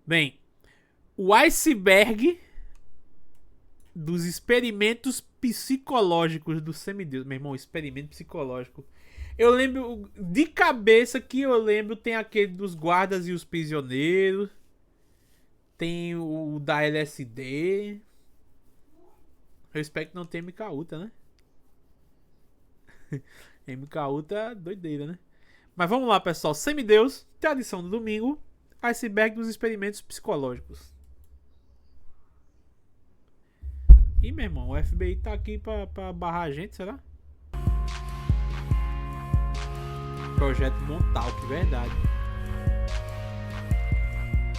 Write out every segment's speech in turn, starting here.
Bem, o iceberg dos experimentos psicológicos do semideus. Meu irmão, experimento psicológico. Eu lembro, de cabeça que eu lembro, tem aquele dos guardas e os prisioneiros. Tem o da LSD. Eu espero que não tenha MK Ultra, né? MK Ultra, doideira, né? Mas vamos lá, pessoal. Semideus, tradição do domingo. Iceberg dos experimentos psicológicos. Ih, meu irmão, o FBI tá aqui pra barrar a gente, será? Projeto Montauk, verdade.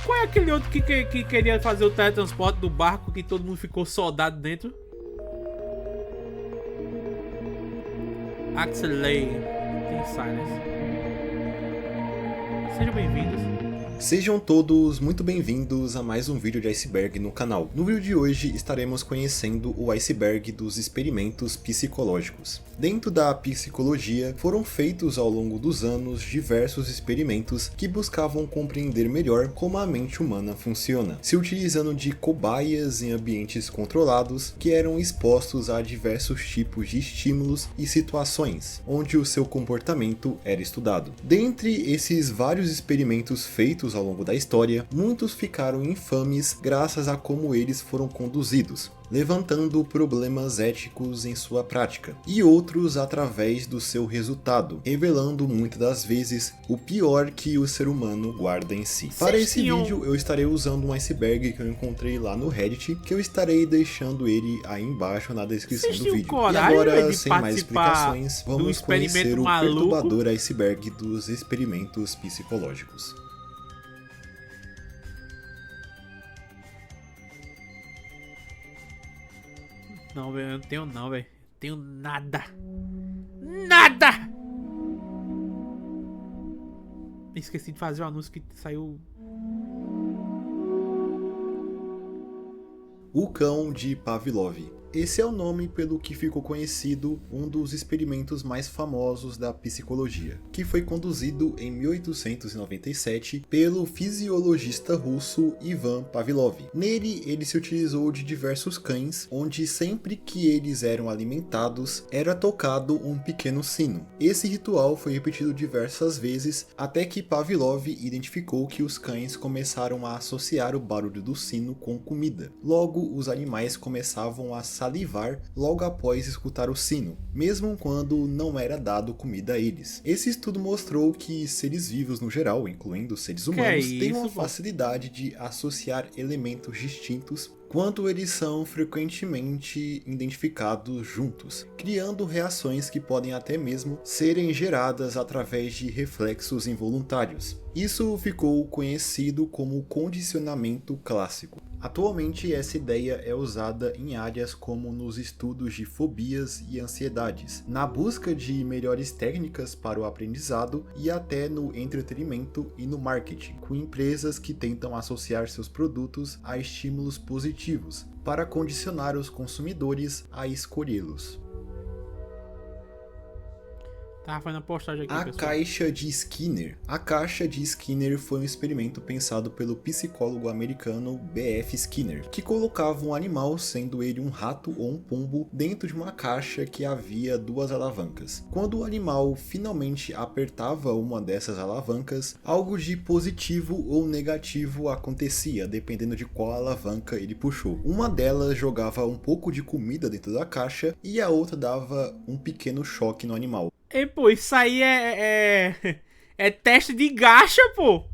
Qual é aquele outro que queria fazer o teletransporte do barco que todo mundo ficou soldado dentro? Axelay. Tem silence. Sejam bem-vindos. Sejam todos muito bem-vindos a mais um vídeo de Iceberg no canal. No vídeo de hoje estaremos conhecendo o iceberg dos experimentos psicológicos. Dentro da psicologia, foram feitos ao longo dos anos diversos experimentos que buscavam compreender melhor como a mente humana funciona, se utilizando de cobaias em ambientes controlados que eram expostos a diversos tipos de estímulos e situações, onde o seu comportamento era estudado. Dentre esses vários experimentos feitos ao longo da história, muitos ficaram infames graças a como eles foram conduzidos, levantando problemas éticos em sua prática, e outros através do seu resultado, revelando muitas das vezes o pior que o ser humano guarda em si. Para esse vídeo eu estarei usando um iceberg que eu encontrei lá no Reddit, que eu estarei deixando ele aí embaixo na descrição do vídeo. E agora, sem mais explicações, vamos conhecer o perturbador iceberg dos experimentos psicológicos. Não, velho, eu não tenho não, velho. Tenho nada. Nada! Esqueci de fazer o anúncio que saiu. O cão de Pavlov. Esse é o nome pelo que ficou conhecido um dos experimentos mais famosos da psicologia, que foi conduzido em 1897 pelo fisiologista russo Ivan Pavlov. Nele, ele se utilizou de diversos cães, onde sempre que eles eram alimentados, era tocado um pequeno sino. Esse ritual foi repetido diversas vezes, até que Pavlov identificou que os cães começaram a associar o barulho do sino com comida. Logo, os animais começavam a salivar logo após escutar o sino, mesmo quando não era dado comida a eles. Esse estudo mostrou que seres vivos no geral, incluindo seres humanos, têm uma facilidade de associar elementos distintos quanto eles são frequentemente identificados juntos, criando reações que podem até mesmo serem geradas através de reflexos involuntários. Isso ficou conhecido como condicionamento clássico. Atualmente, essa ideia é usada em áreas como nos estudos de fobias e ansiedades, na busca de melhores técnicas para o aprendizado e até no entretenimento e no marketing, com empresas que tentam associar seus produtos a estímulos positivos para condicionar os consumidores a escolhê-los. Tava fazendo a postagem aqui, A pessoal. caixa de Skinner. A caixa de Skinner foi um experimento pensado pelo psicólogo americano B.F. Skinner, que colocava um animal, sendo ele um rato ou um pombo, dentro de uma caixa que havia duas alavancas. Quando o animal finalmente apertava uma dessas alavancas, algo de positivo ou negativo acontecia, dependendo de qual alavanca ele puxou. Uma delas jogava um pouco de comida dentro da caixa e a outra dava um pequeno choque no animal. Ei, pô, isso aí é teste de gacha, pô.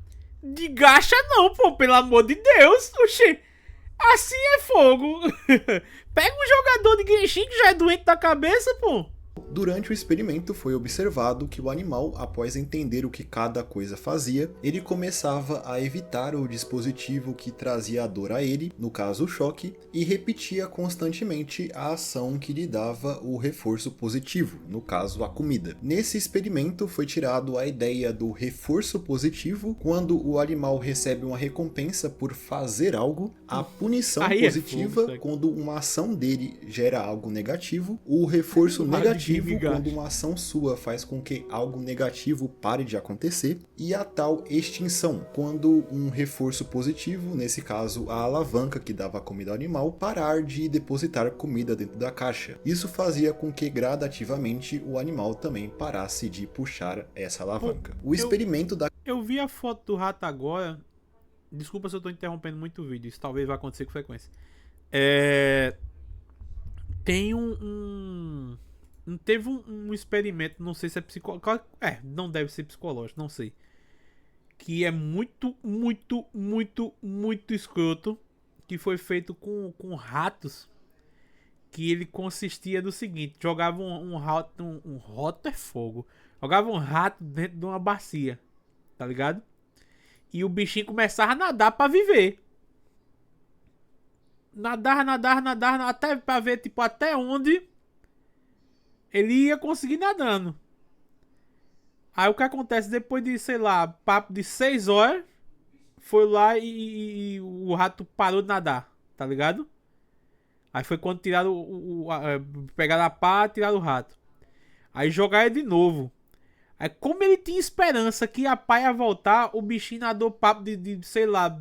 De gacha não, pô, pelo amor de Deus. Oxê, assim é fogo. Pega um jogador de Genshin que já é doente da cabeça, pô. Durante o experimento foi observado que o animal, após entender o que cada coisa fazia, ele começava a evitar o dispositivo que trazia a dor a ele, no caso o choque, e repetia constantemente a ação que lhe dava o reforço positivo, no caso a comida. Nesse experimento foi tirado a ideia do reforço positivo quando o animal recebe uma recompensa por fazer algo, a punição positiva quando uma ação dele gera algo negativo, o reforço negativo positivo quando uma ação sua faz com que algo negativo pare de acontecer, e a tal extinção, quando um reforço positivo, nesse caso a alavanca que dava comida ao animal, parar de depositar comida dentro da caixa. Isso fazia com que gradativamente o animal também parasse de puxar essa alavanca. O experimento da... Eu vi a foto do rato agora. Desculpa se eu tô interrompendo muito o vídeo, isso talvez vá acontecer com frequência. Tem teve um experimento, não sei se é psicológico. Não deve ser psicológico, não sei. Que é muito escroto. Que foi feito com ratos. Que ele consistia do seguinte: jogava um rato. Um rato é fogo. Jogava um rato dentro de uma bacia. Tá ligado? E o bichinho começava a nadar pra viver. Nadar, até pra ver, tipo, até onde ele ia conseguir nadando. Aí o que acontece, depois de, sei lá, papo de 6 horas, foi lá e o rato parou de nadar, tá ligado? Aí foi quando tiraram pegaram a pá, tiraram o rato. Aí jogaram ele de novo. Aí como ele tinha esperança que a pá ia voltar, o bichinho nadou papo de sei lá,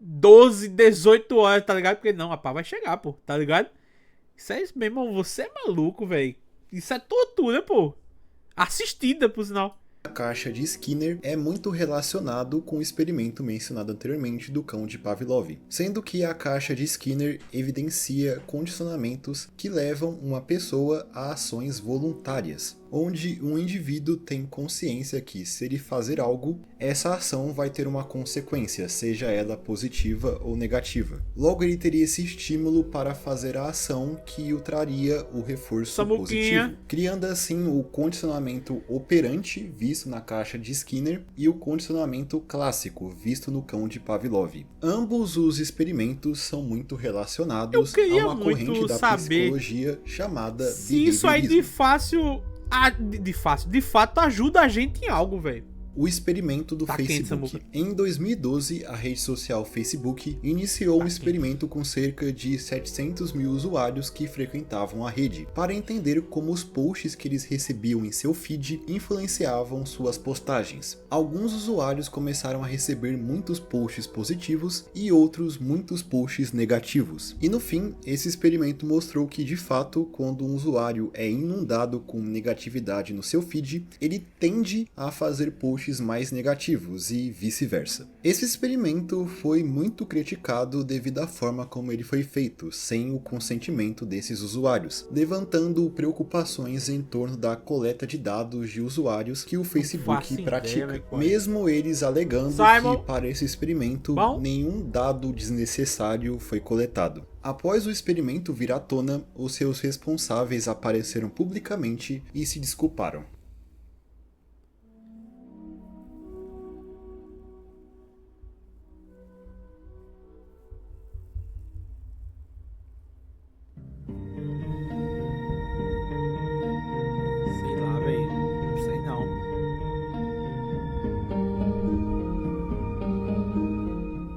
12, 18 horas, tá ligado? Porque não, a pá vai chegar, pô, tá ligado? Isso é isso mesmo, você é maluco, velho. Isso é tortura, pô. Assistida, por sinal. A caixa de Skinner é muito relacionado com o experimento mencionado anteriormente do cão de Pavlov, sendo que a caixa de Skinner evidencia condicionamentos que levam uma pessoa a ações voluntárias, onde um indivíduo tem consciência que, se ele fazer algo, essa ação vai ter uma consequência, seja ela positiva ou negativa. Logo, ele teria esse estímulo para fazer a ação que o traria o reforço positivo, criando assim o condicionamento operante visto na caixa de Skinner e o condicionamento clássico visto no cão de Pavlov. Ambos os experimentos são muito relacionados a uma corrente da psicologia chamada se isso aí de fato ajuda a gente em algo, velho. O experimento do Facebook. Em 2012, a rede social Facebook iniciou um experimento com cerca de 700 mil usuários que frequentavam a rede, para entender como os posts que eles recebiam em seu feed influenciavam suas postagens. Alguns usuários começaram a receber muitos posts positivos e outros muitos posts negativos. E no fim, esse experimento mostrou que, de fato, quando um usuário é inundado com negatividade no seu feed, ele tende a fazer posts mais negativos e vice-versa. Esse experimento foi muito criticado devido à forma como ele foi feito, sem o consentimento desses usuários, levantando preocupações em torno da coleta de dados de usuários que o Facebook pratica, mesmo eles alegando que para esse experimento nenhum dado desnecessário foi coletado. Após o experimento vir à tona, os seus responsáveis apareceram publicamente e se desculparam.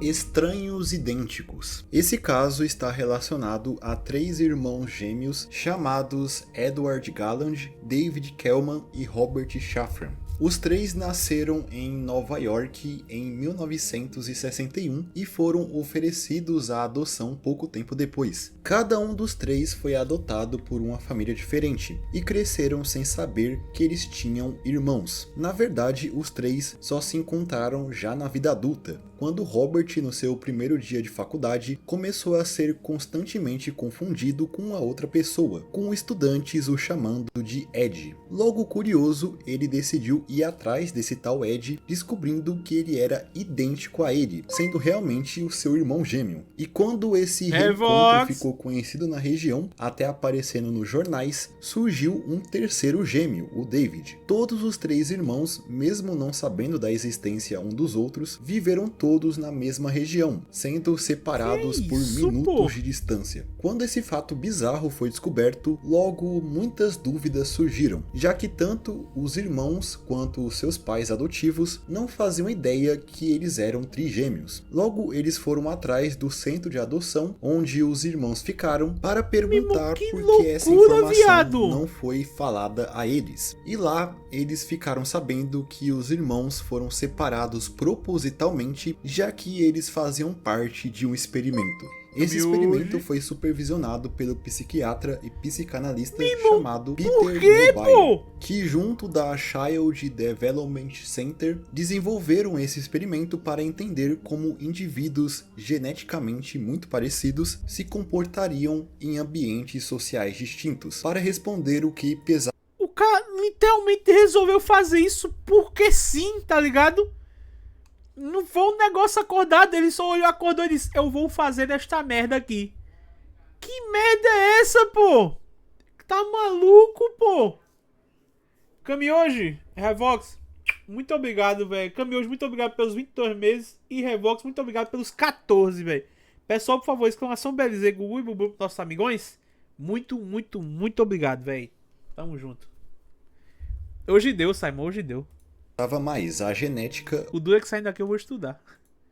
Estranhos idênticos. Esse caso está relacionado a 3 irmãos gêmeos chamados Edward Galland, David Kellman e Robert Shafran. Os 3 nasceram em Nova York em 1961 e foram oferecidos à adoção pouco tempo depois. Cada um dos 3 foi adotado por uma família diferente e cresceram sem saber que eles tinham irmãos. Na verdade, os 3 só se encontraram já na vida adulta, quando Robert, no seu primeiro dia de faculdade, começou a ser constantemente confundido com uma outra pessoa, com estudantes o chamando de Ed. Logo curioso, ele decidiu ir atrás desse tal Ed, descobrindo que ele era idêntico a ele, sendo realmente o seu irmão gêmeo. E quando esse reencontro ficou conhecido na região, até aparecendo nos jornais, surgiu um terceiro gêmeo, o David. Todos os 3 irmãos, mesmo não sabendo da existência um dos outros, viveram todos na mesma região, sendo separados por minutos de distância. Quando esse fato bizarro foi descoberto, logo muitas dúvidas surgiram, já que tanto os irmãos quanto enquanto os seus pais adotivos não faziam ideia que eles eram trigêmeos. Logo, eles foram atrás do centro de adoção onde os irmãos ficaram para perguntar por que essa informação não foi falada a eles. E lá, eles ficaram sabendo que os irmãos foram separados propositalmente, já que eles faziam parte de um experimento. Esse experimento foi supervisionado pelo psiquiatra e psicanalista chamado Peter Neubayer, que junto da Child Development Center desenvolveram esse experimento para entender como indivíduos geneticamente muito parecidos se comportariam em ambientes sociais distintos, para responder o que pesava. O cara literalmente resolveu fazer isso porque sim, tá ligado? Não foi um negócio acordado, ele só olhou, acordou e disse: eu vou fazer esta merda aqui. Que merda é essa, pô? Tá maluco, pô? Camioji, Revox, muito obrigado, velho. Camioji, muito obrigado pelos 22 meses. E Revox, muito obrigado pelos 14, velho. Pessoal, por favor, exclamação Belize, Gugu e Bubu, nossos amigões. Muito, muito, muito obrigado, velho. Tamo junto. Hoje deu, Simon, hoje deu. Mais a genética. O duro é que saindo daqui eu vou estudar.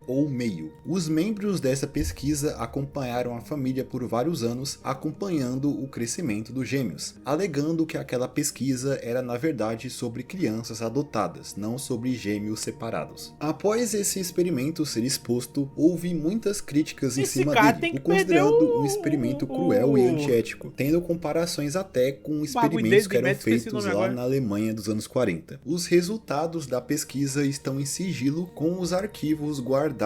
Ou meio. Os membros dessa pesquisa acompanharam a família por vários anos, acompanhando o crescimento dos gêmeos, alegando que aquela pesquisa era na verdade sobre crianças adotadas, não sobre gêmeos separados. Após esse experimento ser exposto, houve muitas críticas em cima dele, o considerando um experimento cruel e antiético, tendo comparações até com experimentos que eram feitos lá na Alemanha dos anos 40. Os resultados da pesquisa estão em sigilo com os arquivos guardados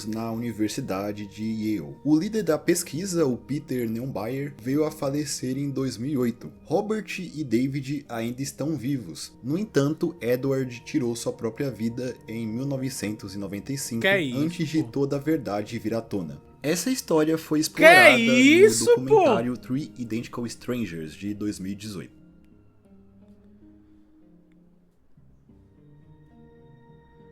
na Universidade de Yale. O líder da pesquisa, o Peter Neubayer, veio a falecer em 2008. Robert e David ainda estão vivos. No entanto, Edward tirou sua própria vida em 1995, antes de toda a verdade vir à tona. Essa história foi explorada no documentário Three Identical Strangers, de 2018.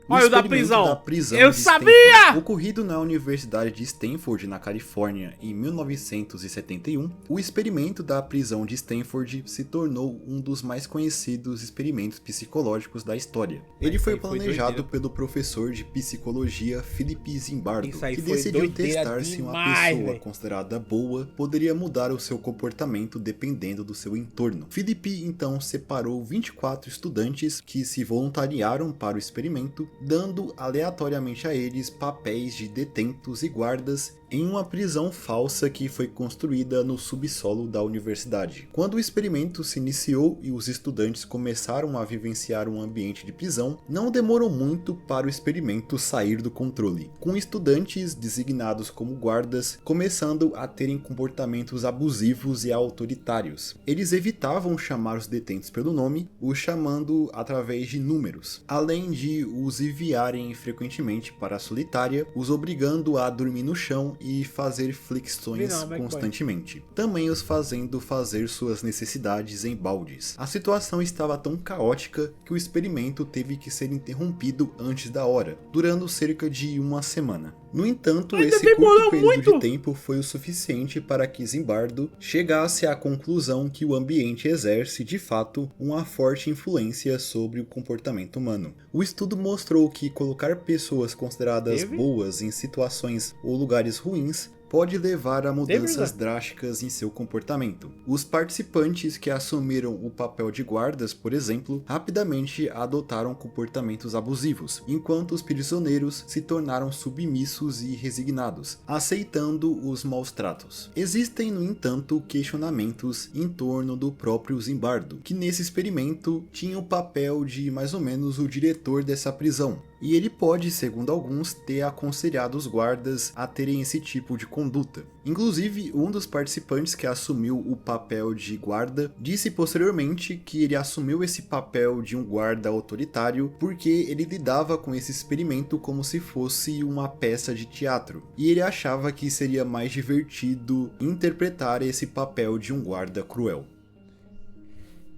Olha o da prisão. Eu sabia! Ocorrido na Universidade de Stanford, na Califórnia, em 1971, o experimento da prisão de Stanford se tornou um dos mais conhecidos experimentos psicológicos da história. Ele foi planejado pelo professor de psicologia Philip Zimbardo, que decidiu testar se uma pessoa considerada boa poderia mudar o seu comportamento dependendo do seu entorno. Philip então separou 24 estudantes que se voluntariaram para o experimento, dando aleatoriamente a eles papéis de detentos e guardas em uma prisão falsa que foi construída no subsolo da universidade. Quando o experimento se iniciou e os estudantes começaram a vivenciar um ambiente de prisão, não demorou muito para o experimento sair do controle, com estudantes designados como guardas começando a terem comportamentos abusivos e autoritários. Eles evitavam chamar os detentos pelo nome, os chamando através de números, além de os enviarem frequentemente para a solitária, os obrigando a dormir no chão e fazer flexões constantemente. Também os fazendo fazer suas necessidades em baldes. A situação estava tão caótica que o experimento teve que ser interrompido antes da hora, durando cerca de uma semana. No entanto, esse curto período de tempo foi o suficiente para que Zimbardo chegasse à conclusão que o ambiente exerce, de fato, uma forte influência sobre o comportamento humano. O estudo mostrou que colocar pessoas consideradas boas em situações ou lugares ruins pode levar a mudanças drásticas em seu comportamento. Os participantes que assumiram o papel de guardas, por exemplo, rapidamente adotaram comportamentos abusivos, enquanto os prisioneiros se tornaram submissos e resignados, aceitando os maus tratos. Existem, no entanto, questionamentos em torno do próprio Zimbardo, que nesse experimento tinha o papel de mais ou menos o diretor dessa prisão. E ele pode, segundo alguns, ter aconselhado os guardas a terem esse tipo de conduta. Inclusive, um dos participantes que assumiu o papel de guarda disse posteriormente que ele assumiu esse papel de um guarda autoritário porque ele lidava com esse experimento como se fosse uma peça de teatro. E ele achava que seria mais divertido interpretar esse papel de um guarda cruel.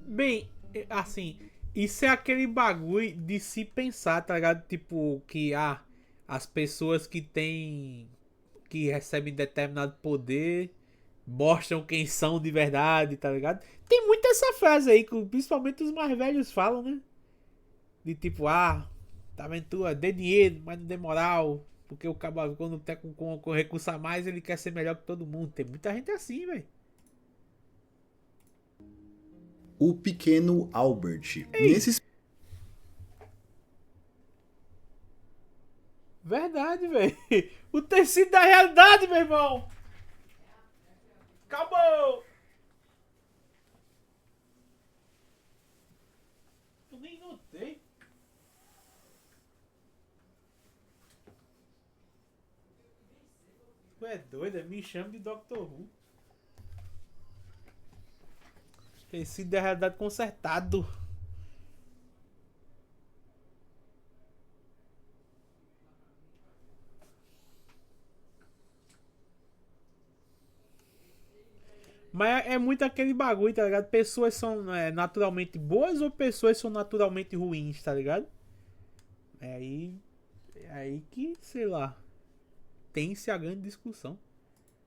Bem, assim... Isso é aquele bagulho de se pensar, tá ligado? Tipo, que as pessoas que recebem determinado poder mostram quem são de verdade, tá ligado? Tem muito essa frase aí, que principalmente os mais velhos falam, né? De tipo, tá vendo tu? Dê dinheiro, mas não dê moral. Porque o cabo, quando tá com recurso a mais, ele quer ser melhor que todo mundo. Tem muita gente assim, velho. O Pequeno Albert. Nesse Verdade, velho. O tecido da realidade, meu irmão. Acabou. Eu nem notei. Tu é doido, me chama de Dr. Who. Tecido da realidade consertado. Mas é muito aquele bagulho, tá ligado? Pessoas são naturalmente boas ou pessoas são naturalmente ruins, tá ligado? É aí que, sei lá, tem-se a grande discussão.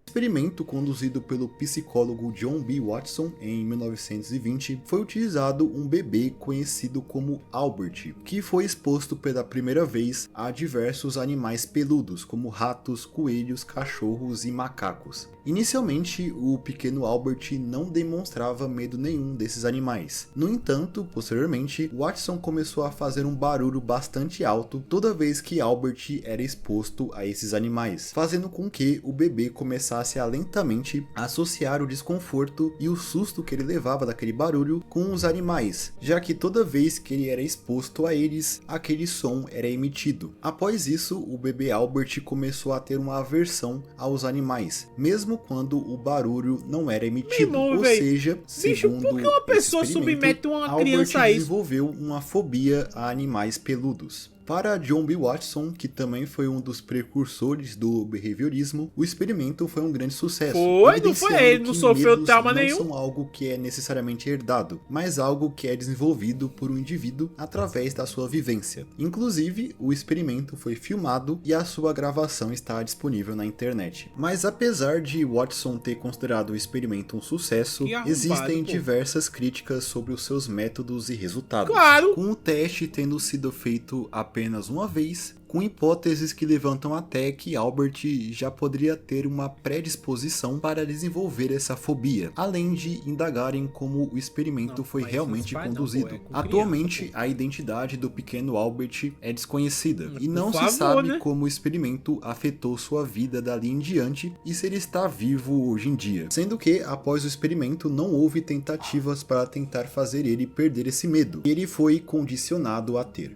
experimento conduzido pelo psicólogo John B. Watson em 1920, foi utilizado um bebê conhecido como Albert, que foi exposto pela primeira vez a diversos animais peludos, como ratos, coelhos, cachorros e macacos. Inicialmente, o pequeno Albert não demonstrava medo nenhum desses animais. No entanto, posteriormente, Watson começou a fazer um barulho bastante alto toda vez que Albert era exposto a esses animais, fazendo com que o bebê começasse a lentamente associar o desconforto e o susto que ele levava daquele barulho com os animais, já que toda vez que ele era exposto a eles, aquele som era emitido. Após isso, o bebê Albert começou a ter uma aversão aos animais, mesmo quando o barulho não era emitido. Irmão, ou véio, seja, segundo por que uma pessoa esse submete uma Albert criança a isso? desenvolveu uma fobia a animais peludos. Para John B. Watson, que também foi um dos precursores do behaviorismo, o experimento foi um grande sucesso. Não foi ele, não sofreu trauma nenhum. Não são algo que é necessariamente herdado, mas algo que é desenvolvido por um indivíduo através da sua vivência. Inclusive, o experimento foi filmado e a sua gravação está disponível na internet. Mas apesar de Watson ter considerado o experimento um sucesso, existem diversas críticas sobre os seus métodos e resultados. Claro! Com o teste tendo sido feito apenas uma vez, com hipóteses que levantam até que Albert já poderia ter uma predisposição para desenvolver essa fobia, além de indagarem como o experimento foi realmente conduzido. Atualmente, a identidade do pequeno Albert é desconhecida e não se sabe como o experimento afetou sua vida dali em diante e se ele está vivo hoje em dia, sendo que após o experimento não houve tentativas para tentar fazer ele perder esse medo, e ele foi condicionado a ter.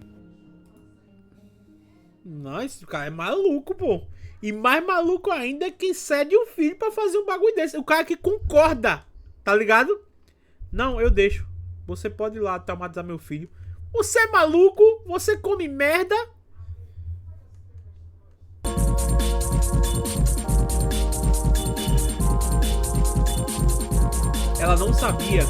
Não, esse cara é maluco, pô. E mais maluco ainda é quem cede o filho pra fazer um bagulho desse. O cara que concorda, tá ligado? Não, eu deixo. Você pode ir lá traumatizar meu filho. Você é maluco? Você come merda? Ela não sabia.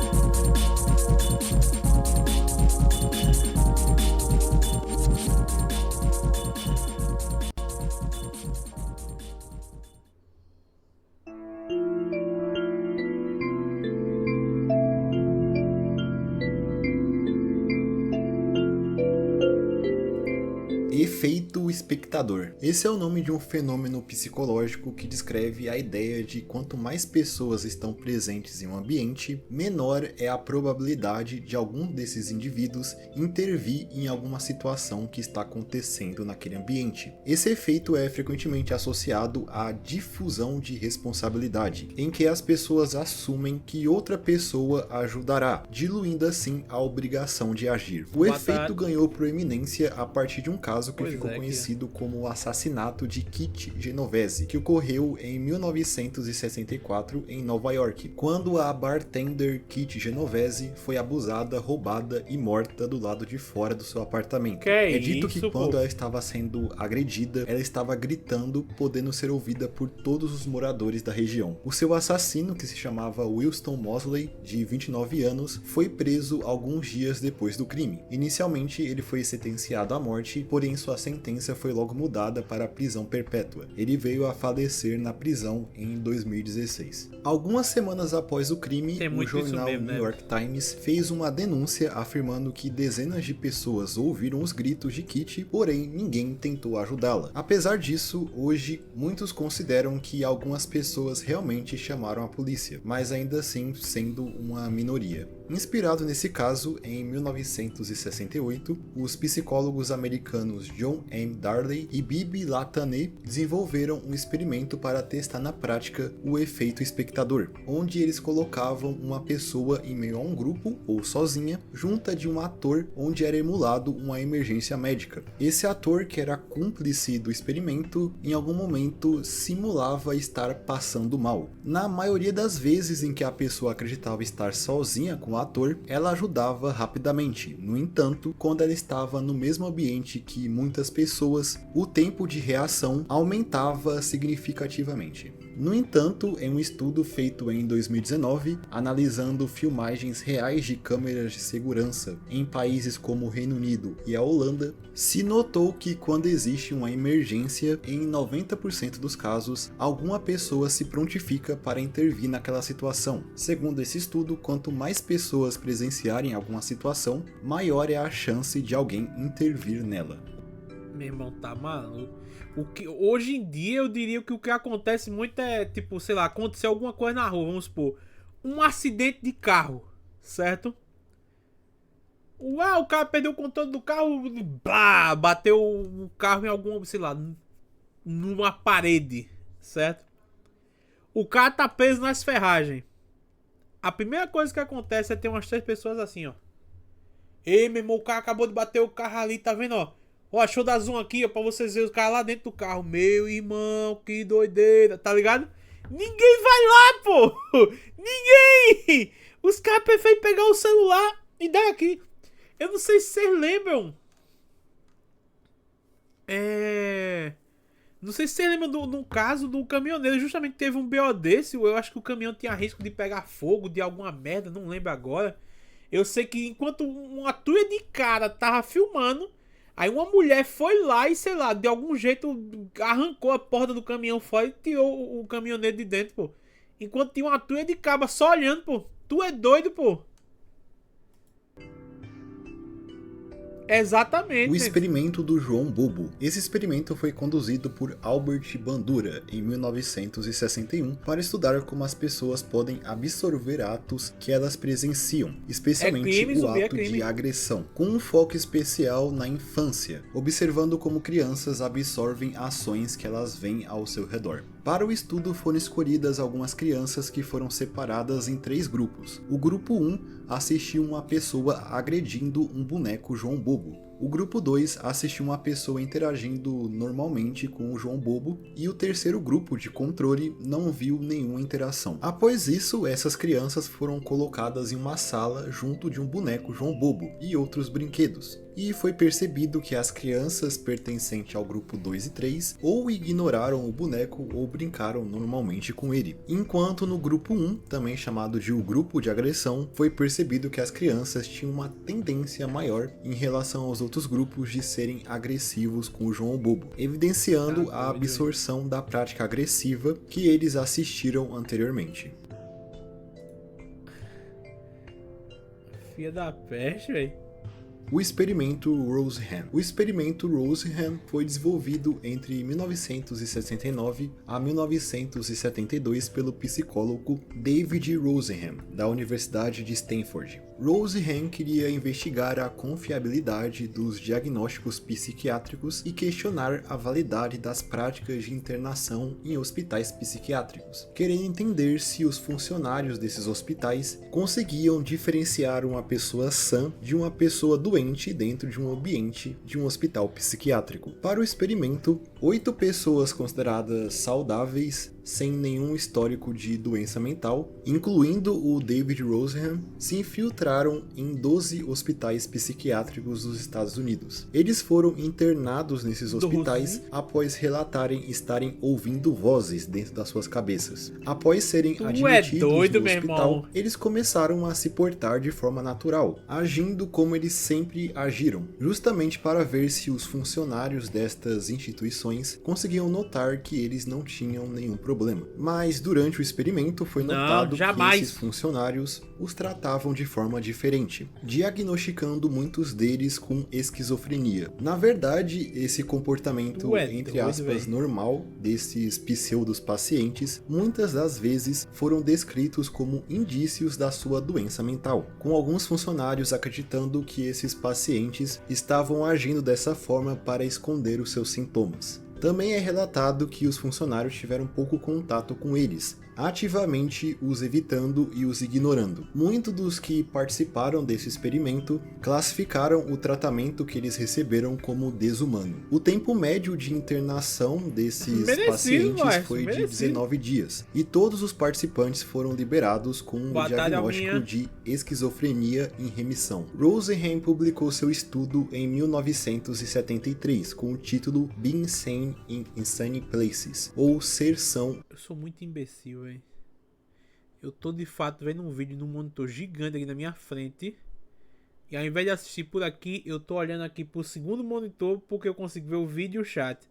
Efeito espectador. Esse é o nome de um fenômeno psicológico que descreve a ideia de quanto mais pessoas estão presentes em um ambiente, menor é a probabilidade de algum desses indivíduos intervir em alguma situação que está acontecendo naquele ambiente. Esse efeito é frequentemente associado à difusão de responsabilidade, em que as pessoas assumem que outra pessoa ajudará, diluindo assim a obrigação de agir. O efeito ganhou proeminência a partir de um caso que ficou conhecido como o assassinato de Kit Genovese, que ocorreu em 1964 em Nova York, quando a bartender Kit Genovese foi abusada, roubada e morta do lado de fora do seu apartamento. É dito que quando ela estava sendo agredida, ela estava gritando, podendo ser ouvida por todos os moradores da região. O seu assassino, que se chamava Winston Mosley, de 29 anos, foi preso alguns dias depois do crime. Inicialmente, ele foi sentenciado à morte, porém porém sua sentença foi logo mudada para a prisão perpétua. Ele veio a falecer na prisão em 2016. Algumas semanas após o crime, o jornal New York Times fez uma denúncia afirmando que dezenas de pessoas ouviram os gritos de Kitty, porém ninguém tentou ajudá-la. Apesar disso, hoje muitos consideram que algumas pessoas realmente chamaram a polícia, mas ainda assim sendo uma minoria. Inspirado nesse caso, em 1968, os psicólogos americanos John M. Darley e Bibi Latané desenvolveram um experimento para testar na prática o efeito espectador, onde eles colocavam uma pessoa em meio a um grupo, ou sozinha, junto de um ator onde era emulado uma emergência médica. Esse ator, que era cúmplice do experimento, em algum momento simulava estar passando mal. Na maioria das vezes em que a pessoa acreditava estar sozinha com o ator, ela ajudava rapidamente. No entanto, quando ela estava no mesmo ambiente que muitas pessoas, o tempo de reação aumentava significativamente. No entanto, em um estudo feito em 2019, analisando filmagens reais de câmeras de segurança em países como o Reino Unido e a Holanda, se notou que quando existe uma emergência, em 90% dos casos, alguma pessoa se prontifica para intervir naquela situação. Segundo esse estudo, quanto mais pessoas presenciarem alguma situação, maior é a chance de alguém intervir nela. Meu irmão, tá maluco. Hoje em dia eu diria que o que acontece muito é, tipo, sei lá, aconteceu alguma coisa na rua, vamos supor, um acidente de carro, certo? O cara perdeu o controle do carro, blá, bateu o carro em alguma, sei lá, numa parede, certo? O cara tá preso nas ferragens. A primeira coisa que acontece é ter umas 3 pessoas assim, ó. Ei, meu irmão, o cara acabou de bater o carro ali, tá vendo, ó? Ó, deixa eu dar zoom aqui, ó, pra vocês verem os caras lá dentro do carro. Meu irmão, que doideira, tá ligado? Ninguém vai lá, pô! Ninguém! Os caras preferem pegar o celular e dar aqui. Eu não sei se vocês lembram. Não sei se vocês lembram do caso do caminhoneiro. Justamente teve um BO desse. Eu acho que o caminhão tinha risco de pegar fogo, de alguma merda, não lembro agora. Eu sei que enquanto uma turma de cara tava filmando, aí uma mulher foi lá e, sei lá, de algum jeito arrancou a porta do caminhão fora e tirou o caminhoneiro de dentro, pô. Enquanto tinha uma turma de cabra só olhando, pô. Tu é doido, pô. Exatamente. O experimento do João Bobo. Esse experimento foi conduzido por Albert Bandura em 1961 para estudar como as pessoas podem absorver atos que elas presenciam, especialmente o ato de agressão, com um foco especial na infância, observando como crianças absorvem ações que elas veem ao seu redor. Para o estudo foram escolhidas algumas crianças que foram separadas em 3 grupos. O grupo 1 assistiu uma pessoa agredindo um boneco João Bobo. O grupo 2 assistiu uma pessoa interagindo normalmente com o João Bobo e o terceiro grupo de controle não viu nenhuma interação. Após isso, essas crianças foram colocadas em uma sala junto de um boneco João Bobo e outros brinquedos. E foi percebido que as crianças pertencentes ao grupo 2 e 3 ou ignoraram o boneco ou brincaram normalmente com ele. Enquanto no grupo 1, também chamado de o grupo de agressão, foi percebido que as crianças tinham uma tendência maior em relação aos outros grupos de serem agressivos com o João Bobo, evidenciando a absorção da prática agressiva que eles assistiram anteriormente. Filha da peste, velho. O experimento Roseham. O experimento Roseham foi desenvolvido entre 1969 a 1972 pelo psicólogo David Roseham, da Universidade de Stanford. Roseham queria investigar a confiabilidade dos diagnósticos psiquiátricos e questionar a validade das práticas de internação em hospitais psiquiátricos, querendo entender se os funcionários desses hospitais conseguiam diferenciar uma pessoa sã de uma pessoa doente dentro de um ambiente de um hospital psiquiátrico. Para o experimento, 8 pessoas consideradas saudáveis sem nenhum histórico de doença mental, incluindo o David Rosenhan, se infiltraram em 12 hospitais psiquiátricos dos Estados Unidos. Eles foram internados nesses hospitais após relatarem estarem ouvindo vozes dentro das suas cabeças. Após serem admitidos no hospital, eles começaram a se portar de forma natural, agindo como eles sempre agiram, justamente para ver se os funcionários destas instituições conseguiam notar que eles não tinham nenhum problema. Mas durante o experimento foi notado que esses funcionários os tratavam de forma diferente, diagnosticando muitos deles com esquizofrenia. Na verdade, esse comportamento, entre aspas, normal desses pseudos pacientes, muitas das vezes foram descritos como indícios da sua doença mental, com alguns funcionários acreditando que esses pacientes estavam agindo dessa forma para esconder os seus sintomas. Também é relatado que os funcionários tiveram pouco contato com eles, ativamente os evitando e os ignorando. Muitos dos que participaram desse experimento classificaram o tratamento que eles receberam como desumano. O tempo médio de internação desses pacientes foi de 19 dias, e todos os participantes foram liberados com o diagnóstico de esquizofrenia em remissão. Rosenhan publicou seu estudo em 1973 com o título Being Sane in Insane Places, ou Ser São. Eu sou muito imbecil, velho. Eu tô de fato vendo um vídeo num monitor gigante aqui na minha frente. E ao invés de assistir por aqui, eu tô olhando aqui pro segundo monitor porque eu consigo ver o vídeo e o chat.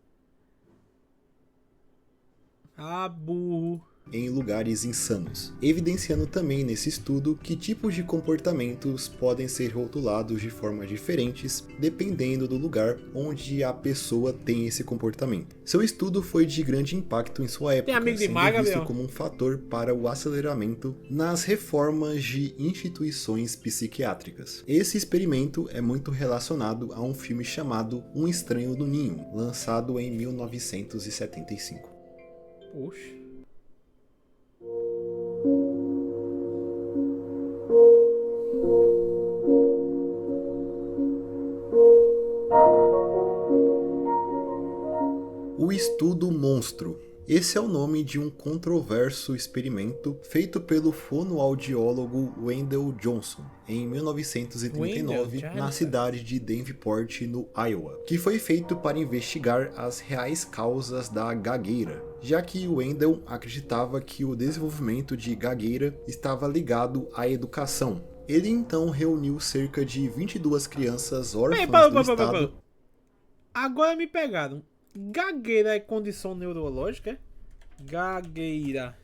Ah, burro. Em lugares insanos, evidenciando também nesse estudo que tipos de comportamentos podem ser rotulados de formas diferentes dependendo do lugar onde a pessoa tem esse comportamento. Seu estudo foi de grande impacto em sua época, sendo visto como um fator para o aceleramento nas reformas de instituições psiquiátricas. Esse experimento é muito relacionado a um filme chamado Um Estranho no Ninho, lançado em 1975. Poxa. O estudo monstro. Esse é o nome de um controverso experimento feito pelo fonoaudiólogo Wendell Johnson em 1939 na cidade de Davenport, no Iowa, que foi feito para investigar as reais causas da gagueira, já que Wendell acreditava que o desenvolvimento de gagueira estava ligado à educação. Ele então reuniu cerca de 22 crianças órfãs do estado. Agora me pegaram. Gagueira é condição neurológica? É? Gagueira.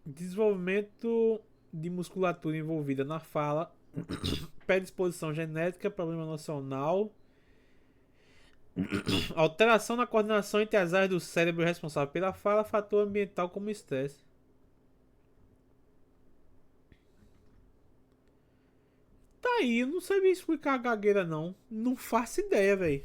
Desenvolvimento de musculatura envolvida na fala. Predisposição genética, problema nocional. Alteração na coordenação entre as áreas do cérebro responsável pela fala, fator ambiental como estresse. Tá aí, eu não sei me explicar a gagueira não. Não faço ideia, velho.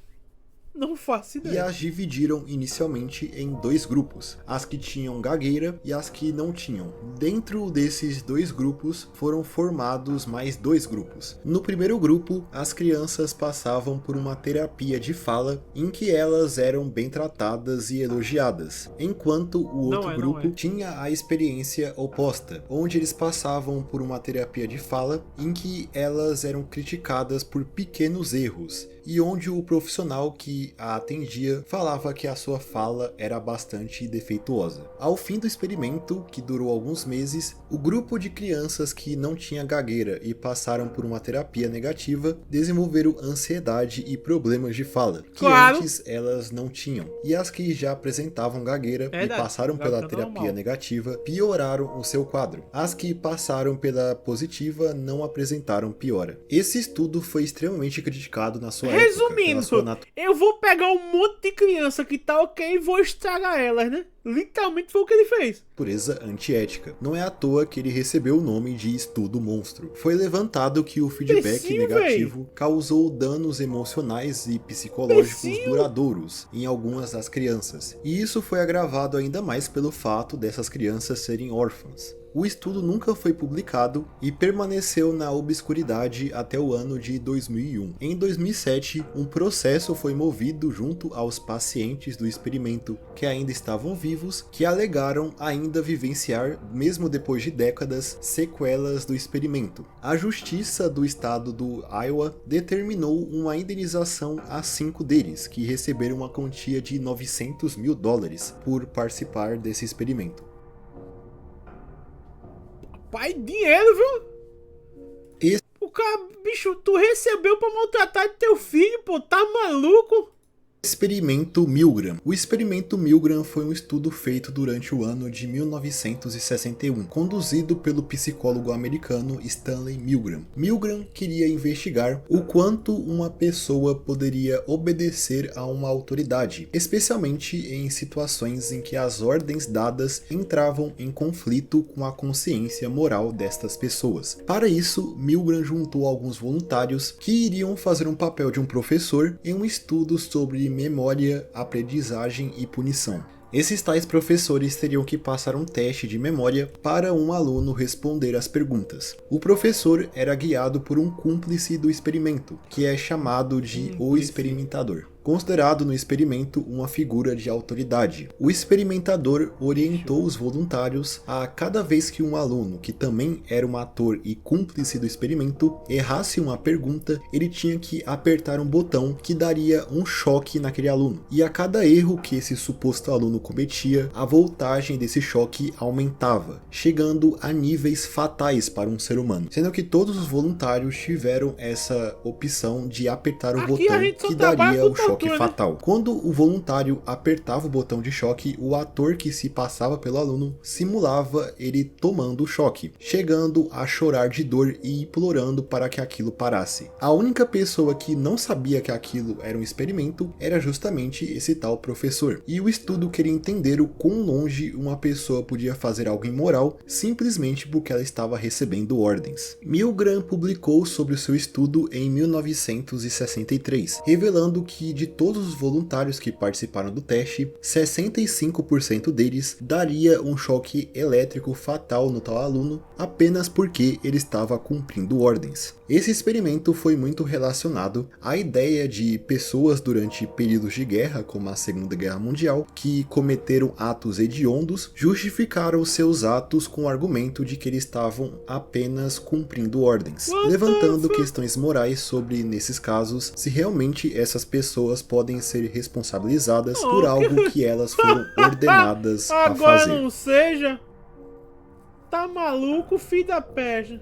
Não faço ideia. E as dividiram inicialmente em dois grupos, as que tinham gagueira e as que não tinham. Dentro desses dois grupos foram formados mais dois grupos. No primeiro grupo, as crianças passavam por uma terapia de fala em que elas eram bem tratadas e elogiadas, enquanto o outro grupo tinha a experiência oposta, onde eles passavam por uma terapia de fala em que elas eram criticadas por pequenos erros e onde o profissional que a atendia falava que a sua fala era bastante defeituosa. Ao fim do experimento, que durou alguns meses, o grupo de crianças que não tinha gagueira e passaram por uma terapia negativa desenvolveram ansiedade e problemas de fala, que antes elas não tinham. E as que já apresentavam gagueira e passaram pela terapia negativa pioraram o seu quadro. As que passaram pela positiva não apresentaram piora. Esse estudo foi extremamente criticado na sua Resumindo, eu vou pegar um monte de criança que tá ok e vou estragar elas, né? Literalmente foi o que ele fez. Pureza antiética. Não é à toa que ele recebeu o nome de estudo monstro. Foi levantado que o feedback negativo causou danos emocionais e psicológicos duradouros em algumas das crianças. E isso foi agravado ainda mais pelo fato dessas crianças serem órfãs. O estudo nunca foi publicado e permaneceu na obscuridade até o ano de 2001. Em 2007, um processo foi movido junto aos pacientes do experimento que ainda estavam vivos, que alegaram ainda vivenciar, mesmo depois de décadas, sequelas do experimento. A Justiça do estado do Iowa determinou uma indenização a 5 deles, que receberam uma quantia de $900 mil por participar desse experimento. Pai, dinheiro, viu? Esse O cara, bicho, tu recebeu pra maltratar teu filho, pô, tá maluco? Experimento Milgram. O experimento Milgram foi um estudo feito durante o ano de 1961, conduzido pelo psicólogo americano Stanley Milgram. Milgram queria investigar o quanto uma pessoa poderia obedecer a uma autoridade, especialmente em situações em que as ordens dadas entravam em conflito com a consciência moral destas pessoas. Para isso, Milgram juntou alguns voluntários que iriam fazer um papel de um professor em um estudo sobre memória, aprendizagem e punição. Esses tais professores teriam que passar um teste de memória para um aluno responder às perguntas. O professor era guiado por um cúmplice do experimento, que é chamado de o experimentador, considerado no experimento uma figura de autoridade. O experimentador orientou os voluntários a cada vez que um aluno, que também era um ator e cúmplice do experimento, errasse uma pergunta, ele tinha que apertar um botão que daria um choque naquele aluno. E a cada erro que esse suposto aluno cometia, a voltagem desse choque aumentava, chegando a níveis fatais para um ser humano. Sendo que todos os voluntários tiveram essa opção de apertar o botão que daria o choque fatal. Quando o voluntário apertava o botão de choque, o ator que se passava pelo aluno simulava ele tomando o choque, chegando a chorar de dor e implorando para que aquilo parasse. A única pessoa que não sabia que aquilo era um experimento era justamente esse tal professor. E o estudo queria entender o quão longe uma pessoa podia fazer algo imoral simplesmente porque ela estava recebendo ordens. Milgram publicou sobre o seu estudo em 1963, revelando que de todos os voluntários que participaram do teste, 65% deles daria um choque elétrico fatal no tal aluno apenas porque ele estava cumprindo ordens. Esse experimento foi muito relacionado à ideia de pessoas durante períodos de guerra, como a Segunda Guerra Mundial, que cometeram atos hediondos, justificaram seus atos com o argumento de que eles estavam apenas cumprindo ordens, levantando questões morais sobre, nesses casos, se realmente essas pessoas podem ser responsabilizadas por algo que elas foram ordenadas a fazer. Agora não seja. Tá maluco, filho da peste.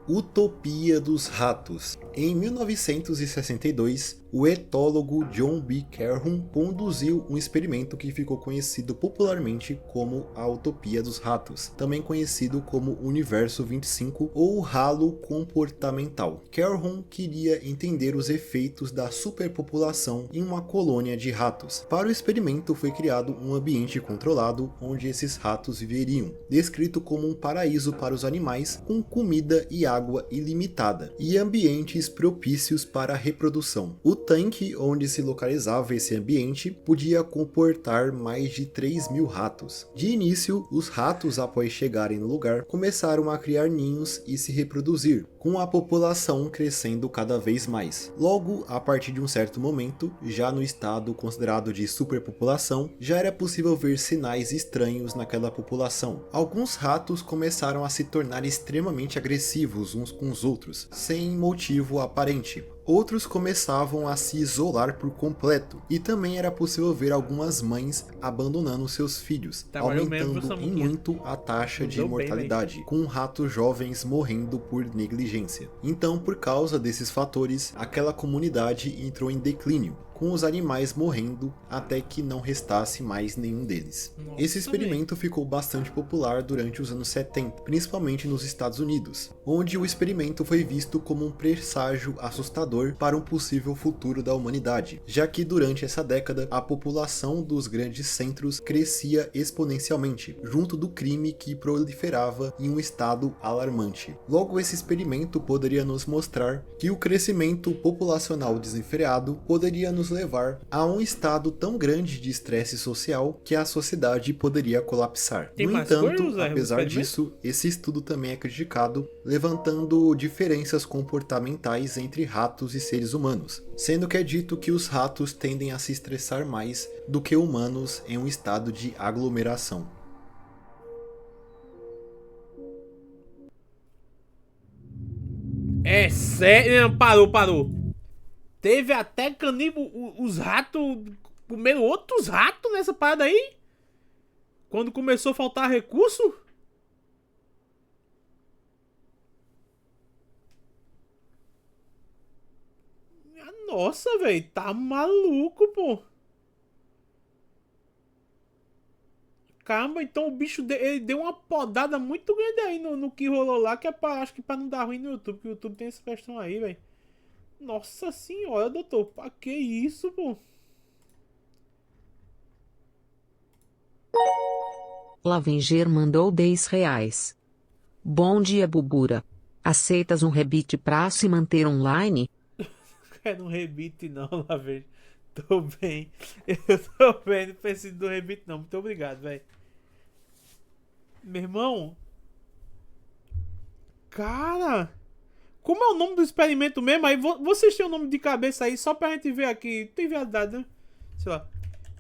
Utopia dos ratos. Em 1962, o etólogo John B. Calhoun conduziu um experimento que ficou conhecido popularmente como a Utopia dos Ratos, também conhecido como Universo 25 ou Halo Comportamental. Calhoun queria entender os efeitos da superpopulação em uma colônia de ratos. Para o experimento foi criado um ambiente controlado onde esses ratos viveriam, descrito como um paraíso para os animais com comida e água ilimitada e ambientes propícios para a reprodução. O tanque onde se localizava esse ambiente podia comportar mais de 3.000 ratos. De início, os ratos, após chegarem no lugar, começaram a criar ninhos e se reproduzir, com a população crescendo cada vez mais. Logo, a partir de um certo momento, já no estado considerado de superpopulação, já era possível ver sinais estranhos naquela população. Alguns ratos começaram a se tornar extremamente agressivos uns com os outros, sem motivo aparente. Outros começavam a se isolar por completo, e também era possível ver algumas mães abandonando seus filhos, aumentando em muito a taxa de mortalidade, com ratos jovens morrendo por negligência. Então, por causa desses fatores, aquela comunidade entrou em declínio, com os animais morrendo até que não restasse mais nenhum deles. Esse experimento ficou bastante popular durante os anos 70, principalmente nos Estados Unidos, onde o experimento foi visto como um presságio assustador para um possível futuro da humanidade, já que durante essa década a população dos grandes centros crescia exponencialmente, junto do crime que proliferava em um estado alarmante. Logo, esse experimento poderia nos mostrar que o crescimento populacional desenfreado poderia nos nos levar a um estado tão grande de estresse social que a sociedade poderia colapsar. Tem No mais entanto, coisas, Zé, no apesar experimento? disso, esse estudo também é criticado, levantando diferenças comportamentais entre ratos e seres humanos, sendo que é dito que os ratos tendem a se estressar mais do que humanos em um estado de aglomeração. É sério? Não, parou. Teve até caníbal, os ratos comeram outros ratos nessa parada aí? Quando começou a faltar recurso? Minha nossa, velho, tá maluco, pô. Caramba, então o bicho ele deu uma podada muito grande aí no que rolou lá, que é pra, acho que pra não dar ruim no YouTube, que o YouTube tem essa questão aí, velho. Nossa senhora, doutor, pra que isso, pô? Lavenger mandou R$ 10. Bom dia, Bubura. Aceitas um rebite pra se manter online? Quero um rebite não, lá vejo. Tô bem. Eu tô bem, não preciso do rebite não. Muito obrigado, velho. Meu irmão. Cara. Como é o nome do experimento mesmo? Aí vocês têm o nome de cabeça aí só pra gente ver aqui. Tem verdade, né? Sei lá.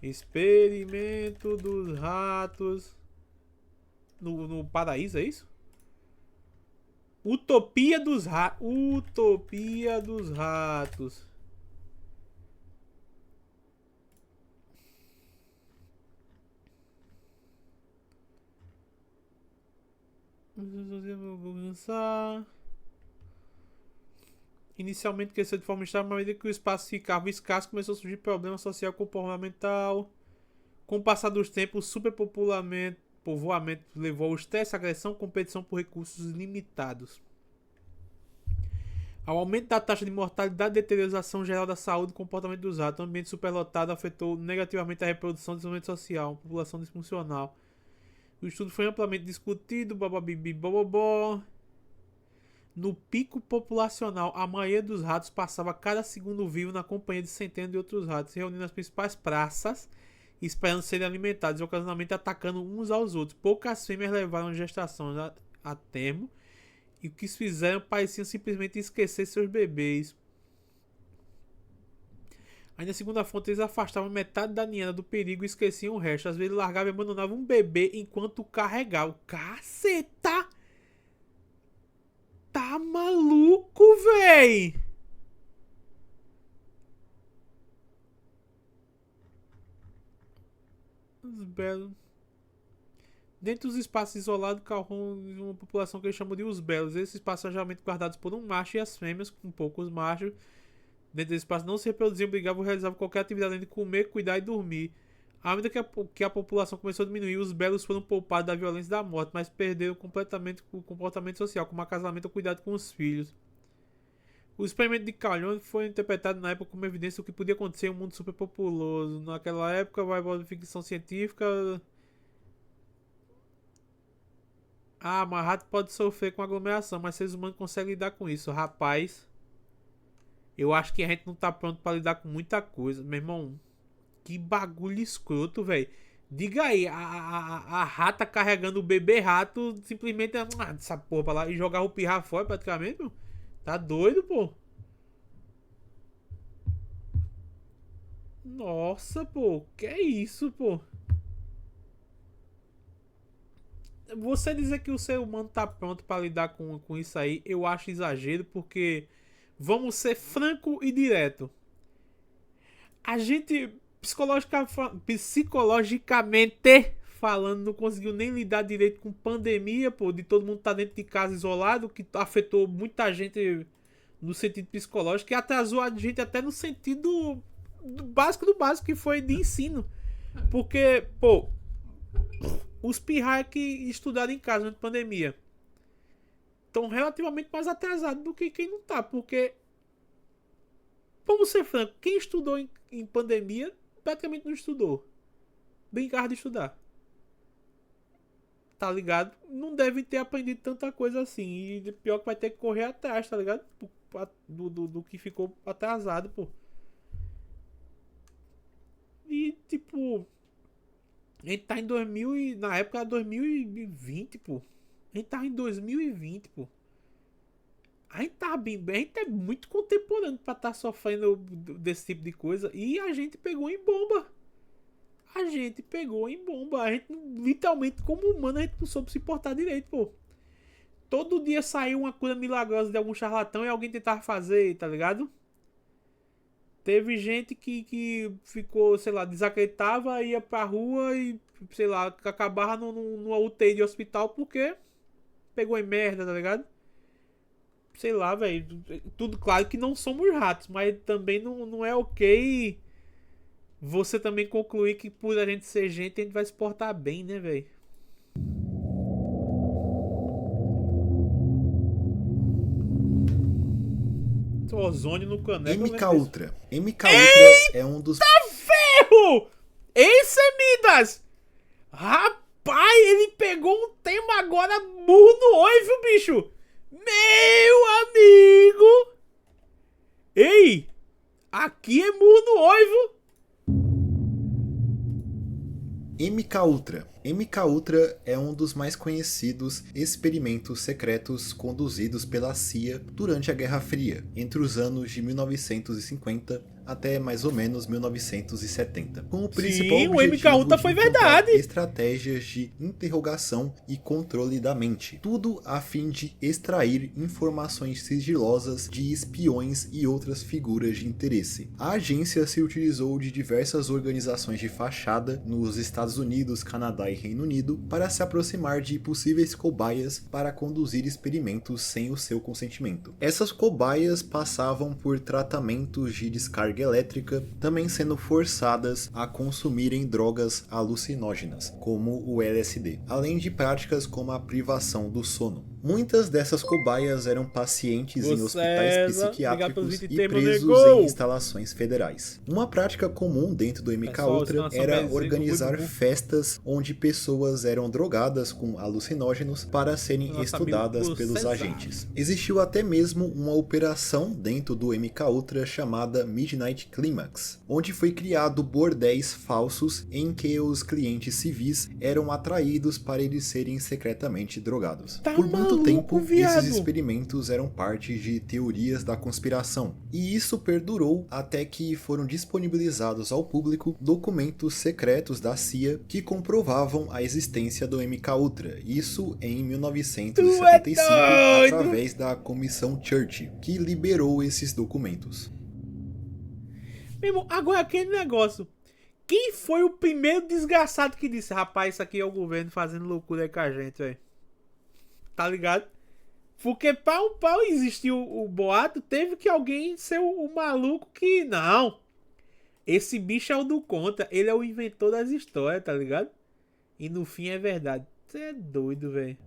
Experimento dos ratos. No paraíso, é isso? Utopia dos ratos. Utopia dos ratos. Vou lançar. Inicialmente cresceu de forma estável, mas à medida que o espaço ficava escasso, começou a surgir problema social comportamental. Com o passar dos tempos, o superpovoamento levou ao estresse, agressão e competição por recursos limitados. Ao aumento da taxa de mortalidade e deterioração geral da saúde e comportamento dos ratos, o ambiente superlotado afetou negativamente a reprodução e desenvolvimento social, população disfuncional. O estudo foi amplamente discutido, bababibi, bobobó. No pico populacional, a maioria dos ratos passava cada segundo vivo na companhia de centenas de outros ratos, se reunindo nas principais praças, esperando serem alimentados e ocasionalmente atacando uns aos outros. Poucas fêmeas levaram gestações a termo e o que fizeram pareciam simplesmente esquecer seus bebês. Ainda segunda fonte, eles afastavam metade da ninhada do perigo e esqueciam o resto. Às vezes largavam e abandonavam um bebê enquanto carregavam. Caceta! Tá maluco, véi? Os belos. Dentro dos espaços isolados, calcam uma população que eles chamam de os belos. Esses espaços são geralmente guardados por um macho e as fêmeas, com poucos machos. Dentro desse espaço não se reproduziam, brigavam ou realizavam qualquer atividade além de comer, cuidar e dormir. À medida que a população começou a diminuir, os belos foram poupados da violência e da morte, mas perderam completamente o comportamento social, como acasalamento ou cuidado com os filhos. O experimento de Calhoun foi interpretado na época como evidência do que podia acontecer em um mundo superpopuloso. Naquela época, vai embora de ficção científica. Ah, mas rato pode sofrer com aglomeração, mas seres humanos conseguem lidar com isso. Rapaz, eu acho que a gente não tá pronto pra lidar com muita coisa. Meu irmão, que bagulho escroto, velho. Diga aí, a rata carregando o bebê rato, simplesmente essa porra pra lá e jogar o pirra fora praticamente, meu. Tá doido, pô. Nossa, pô, que é isso, pô? Você dizer que o ser humano tá pronto pra lidar com isso aí, eu acho exagero, porque vamos ser franco e direto. A gente, psicologicamente falando, não conseguiu nem lidar direito com pandemia, pô, de todo mundo tá dentro de casa isolado, que afetou muita gente no sentido psicológico, e atrasou a gente até no sentido do básico, que foi de ensino. Porque, pô, os pirraia que estudaram em casa durante a pandemia estão relativamente mais atrasados do que quem não tá, porque, vamos ser franco, quem estudou em pandemia praticamente não estudou. Brincava de estudar. Tá ligado? Não deve ter aprendido tanta coisa assim. E pior que vai ter que correr atrás, tá ligado? Do que ficou atrasado, pô. E, tipo, a gente tá em 2000 e, na época era 2020, pô. A gente tava em 2020, pô. A gente tá bem, a gente é muito contemporâneo pra estar sofrendo desse tipo de coisa. E a gente pegou em bomba. A gente pegou em bomba. A gente, literalmente, como humano, a gente não soube se portar direito, pô. Todo dia saiu uma cura milagrosa de algum charlatão e alguém tentava fazer, tá ligado? Teve gente que ficou, sei lá, desacreditava, ia pra rua e, sei lá, acabava numa UTI de hospital porque pegou em merda, tá ligado? Sei lá, velho. Tudo claro que não somos ratos, mas também não é ok você também concluir que por a gente ser gente, a gente vai se portar bem, né, velho? Ozônio no caneco. MK Ultra. MK Ultra é um dos... Ferro! Ei, Semidas! Rapaz, ele pegou um tema agora burro no olho, viu, bicho? Meu amigo! Ei! Aqui é murro no olho, viu? MK Ultra. MK Ultra é um dos mais conhecidos experimentos secretos conduzidos pela CIA durante a Guerra Fria, entre os anos de 1950 até mais ou menos 1970, com o principal Sim, o objetivo MK Ultra de foi encontrar verdade. estratégias de interrogação e controle da mente, tudo a fim de extrair informações sigilosas de espiões e outras figuras de interesse. A agência se utilizou de diversas organizações de fachada nos Estados Unidos, Canadá e Reino Unido para se aproximar de possíveis cobaias para conduzir experimentos sem o seu consentimento. Essas cobaias passavam por tratamentos de descarga elétrica, também sendo forçadas a consumirem drogas alucinógenas, como o LSD, além de práticas como a privação do sono. Muitas dessas cobaias eram pacientes em hospitais psiquiátricos e presos em instalações federais. Uma prática comum dentro do MK Ultra era organizar festas onde pessoas eram drogadas com alucinógenos para serem estudadas pelos agentes. Existiu até mesmo uma operação dentro do MK Ultra chamada Midnight Climax, onde foi criado bordéis falsos em que os clientes civis eram atraídos para eles serem secretamente drogados. Por muito tempo, esses experimentos eram parte de teorias da conspiração, e isso perdurou até que foram disponibilizados ao público documentos secretos da CIA que comprovavam a existência do MK Ultra, isso em 1975, através da Comissão Church, que liberou esses documentos. Meu irmão, agora aquele negócio. Quem foi o primeiro desgraçado que disse: rapaz, isso aqui é o governo fazendo loucura aí com a gente, velho? Tá ligado? Porque pra existir o boato, teve que alguém ser o maluco que... Não. Esse bicho é o do conta. Ele é o inventor das histórias, tá ligado? E no fim é verdade. Você é doido, velho.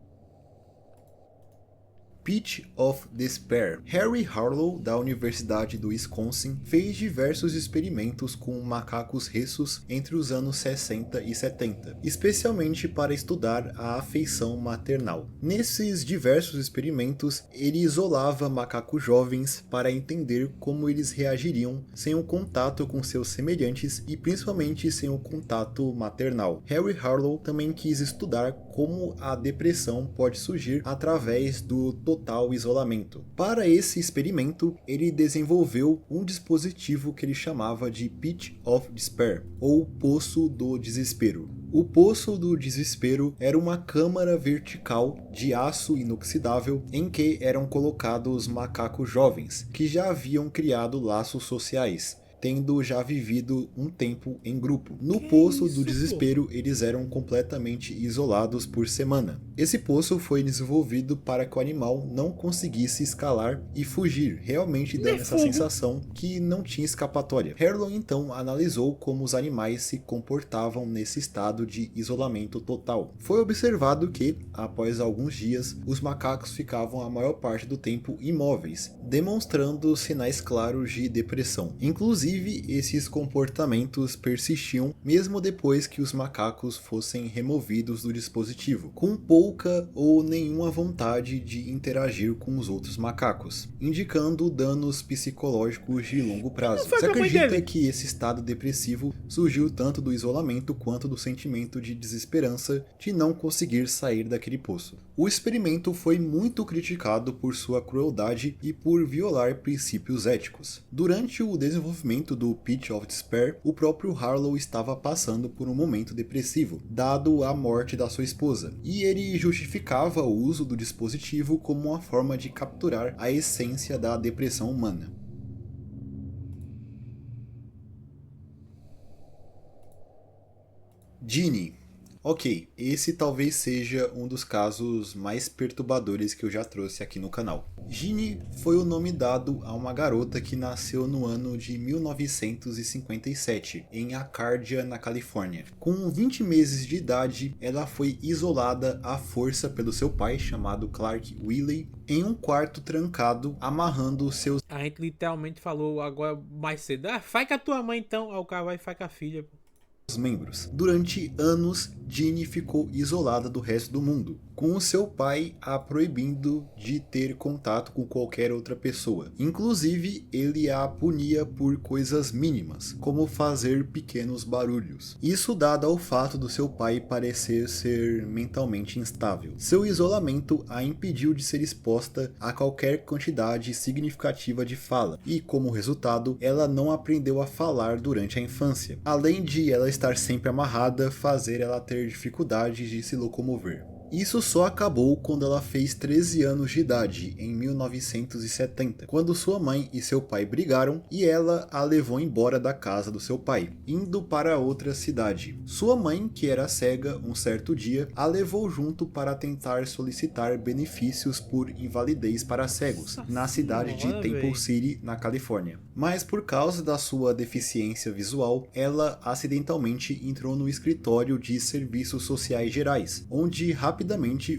Pitch of Despair. Harry Harlow, da Universidade do Wisconsin, fez diversos experimentos com macacos ressus entre os anos 60 e 70, especialmente para estudar a afeição maternal. Nesses diversos experimentos, ele isolava macacos jovens para entender como eles reagiriam sem o contato com seus semelhantes e principalmente sem o contato maternal. Harry Harlow também quis estudar como a depressão pode surgir através do total isolamento. Para esse experimento, ele desenvolveu um dispositivo que ele chamava de Pitch of Despair, ou Poço do Desespero. O Poço do Desespero era uma câmara vertical de aço inoxidável em que eram colocados macacos jovens, que já haviam criado laços sociais, tendo já vivido um tempo em grupo. No Poço do Desespero, eles eram completamente isolados por semana. Esse poço foi desenvolvido para que o animal não conseguisse escalar e fugir, realmente dando essa sensação que não tinha escapatória. Harlow então analisou como os animais se comportavam nesse estado de isolamento total. Foi observado que, após alguns dias, os macacos ficavam a maior parte do tempo imóveis, demonstrando sinais claros de depressão. Inclusive, Inclusive, esses comportamentos persistiam mesmo depois que os macacos fossem removidos do dispositivo, com pouca ou nenhuma vontade de interagir com os outros macacos, indicando danos psicológicos de longo prazo. Se acredita que esse estado depressivo surgiu tanto do isolamento quanto do sentimento de desesperança de não conseguir sair daquele poço. O experimento foi muito criticado por sua crueldade e por violar princípios éticos. Durante o desenvolvimento do Pitch of Despair, o próprio Harlow estava passando por um momento depressivo, dado a morte da sua esposa, e ele justificava o uso do dispositivo como uma forma de capturar a essência da depressão humana. Ginny. Ok, esse talvez seja um dos casos mais perturbadores que eu já trouxe aqui no canal. Ginny foi o nome dado a uma garota que nasceu no ano de 1957, em Arcadia, na Califórnia. Com 20 meses de idade, ela foi isolada à força pelo seu pai, chamado Clark Willey, em um quarto trancado, amarrando seus... A gente literalmente falou agora mais cedo, faz com a tua mãe então, aí o cara vai e faz com a filha. membros. Durante anos, Ginny ficou isolada do resto do mundo, com o seu pai a proibindo de ter contato com qualquer outra pessoa. Inclusive, ele a punia por coisas mínimas, como fazer pequenos barulhos. Isso dado ao fato do seu pai parecer ser mentalmente instável. Seu isolamento a impediu de ser exposta a qualquer quantidade significativa de fala, e como resultado, ela não aprendeu a falar durante a infância, além de ela estar sempre amarrada, fazer ela ter dificuldades de se locomover. Isso só acabou quando ela fez 13 anos de idade, em 1970, quando sua mãe e seu pai brigaram e ela a levou embora da casa do seu pai, indo para outra cidade. Sua mãe, que era cega, um certo dia, a levou junto para tentar solicitar benefícios por invalidez para cegos, na cidade de Temple City, na Califórnia. Mas por causa da sua deficiência visual, ela acidentalmente entrou no escritório de serviços sociais gerais, onde rapidamente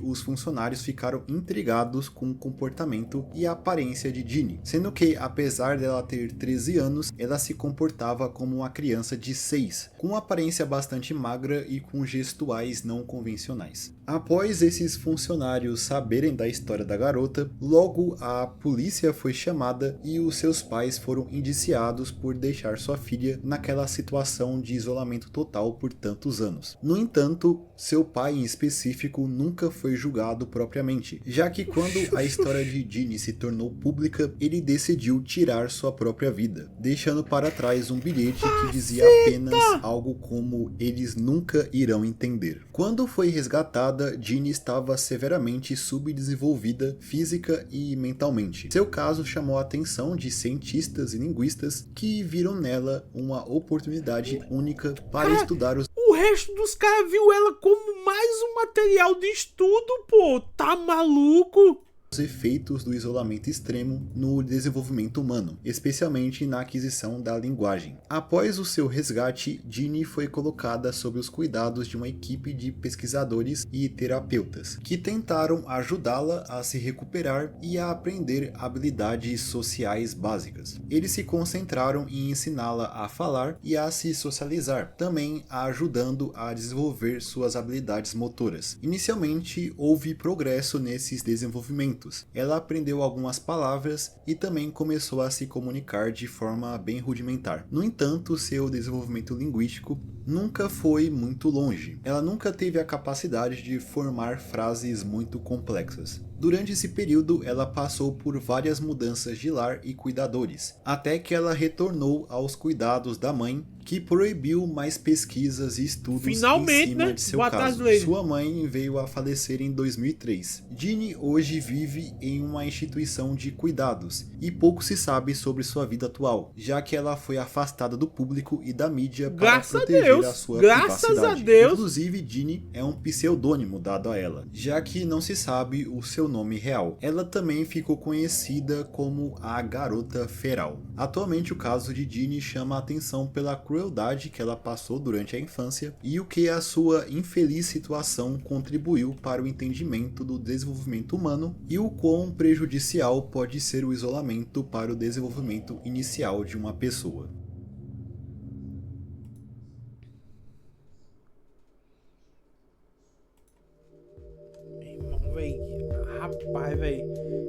os funcionários ficaram intrigados com o comportamento e a aparência de Ginny, sendo que, apesar dela ter 13 anos, ela se comportava como uma criança de 6, com uma aparência bastante magra e com gestuais não convencionais. Após esses funcionários saberem da história da garota, logo a polícia foi chamada e os seus pais foram indiciados por deixar sua filha naquela situação de isolamento total por tantos anos. No entanto, seu pai em específico nunca foi julgado propriamente, já que quando a história de Ginny se tornou pública, ele decidiu tirar sua própria vida, deixando para trás um bilhete que dizia apenas algo como "eles nunca irão entender". Quando foi resgatada, Ginny estava severamente subdesenvolvida física e mentalmente. Seu caso chamou a atenção de cientistas e linguistas que viram nela uma oportunidade única para estudar os... O resto dos caras viu ela como mais um material de estudo, pô. Tá maluco? Os efeitos do isolamento extremo no desenvolvimento humano, especialmente na aquisição da linguagem. Após o seu resgate, Ginny foi colocada sob os cuidados de uma equipe de pesquisadores e terapeutas, que tentaram ajudá-la a se recuperar e a aprender habilidades sociais básicas. Eles se concentraram em ensiná-la a falar e a se socializar, também a ajudando a desenvolver suas habilidades motoras. Inicialmente, houve progresso nesses desenvolvimentos. Ela aprendeu algumas palavras e também começou a se comunicar de forma bem rudimentar. No entanto, seu desenvolvimento linguístico nunca foi muito longe. Ela nunca teve a capacidade de formar frases muito complexas. Durante esse período, ela passou por várias mudanças de lar e cuidadores, até que ela retornou aos cuidados da mãe, que proibiu mais pesquisas e estudos em cima de seu caso. Sua mãe veio a falecer em 2003. Ginny hoje vive em uma instituição de cuidados e pouco se sabe sobre sua vida atual, já que ela foi afastada do público e da mídia para proteger a sua privacidade. Inclusive, Ginny é um pseudônimo dado a ela, já que não se sabe o seu nome real. Ela também ficou conhecida como a Garota Feral. Atualmente, o caso de Ginny chama a atenção pela crueldade que ela passou durante a infância e o que a sua infeliz situação contribuiu para o entendimento do desenvolvimento humano e o quão prejudicial pode ser o isolamento para o desenvolvimento inicial de uma pessoa.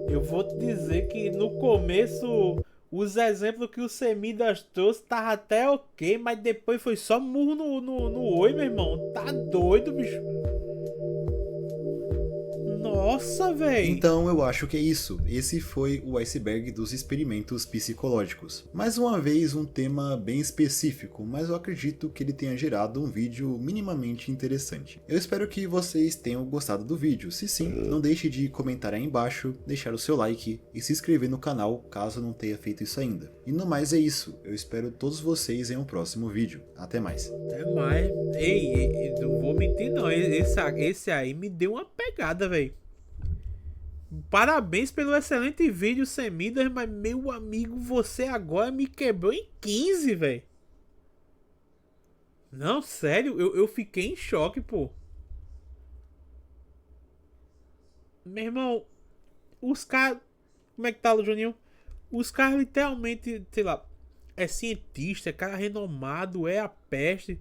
Eu vou te dizer que no começo os exemplos que o Semidas trouxe tava até ok, mas depois foi só murro no oi, meu irmão. Tá doido, bicho. Nossa, velho. Então eu acho que é isso. Esse foi o iceberg dos experimentos psicológicos. Mais uma vez um tema bem específico, mas eu acredito que ele tenha gerado um vídeo minimamente interessante. Eu espero que vocês tenham gostado do vídeo. Se sim, não deixe de comentar aí embaixo, deixar o seu like e se inscrever no canal caso não tenha feito isso ainda. E no mais é isso. Eu espero todos vocês em um próximo vídeo. Até mais. Até mais. Ei, não vou mentir não. Esse aí me deu uma pegada, velho. Parabéns pelo excelente vídeo, Semidas, mas meu amigo, você agora me quebrou em 15, velho. Não, sério, eu fiquei em choque, pô. Meu irmão, os caras... Como é que tá, Juninho? Os caras literalmente, sei lá, é cientista, é cara renomado, é a peste.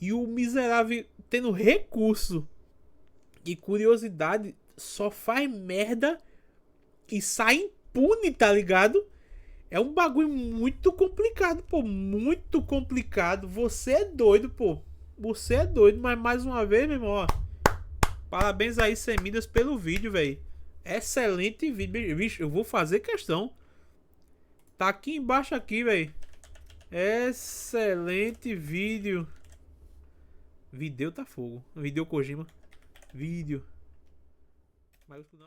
E o miserável tendo recurso e curiosidade só faz merda e sai impune, tá ligado? É um bagulho muito complicado, pô. Muito complicado. Você é doido, pô. Você é doido, mas mais uma vez, meu irmão, ó. Parabéns aí, Semidas, pelo vídeo, velho. Excelente vídeo. Bicho, eu vou fazer questão. Tá aqui embaixo aqui, velho. Excelente vídeo. Vídeo tá fogo. Vídeo Kojima. Vídeo. Mas não.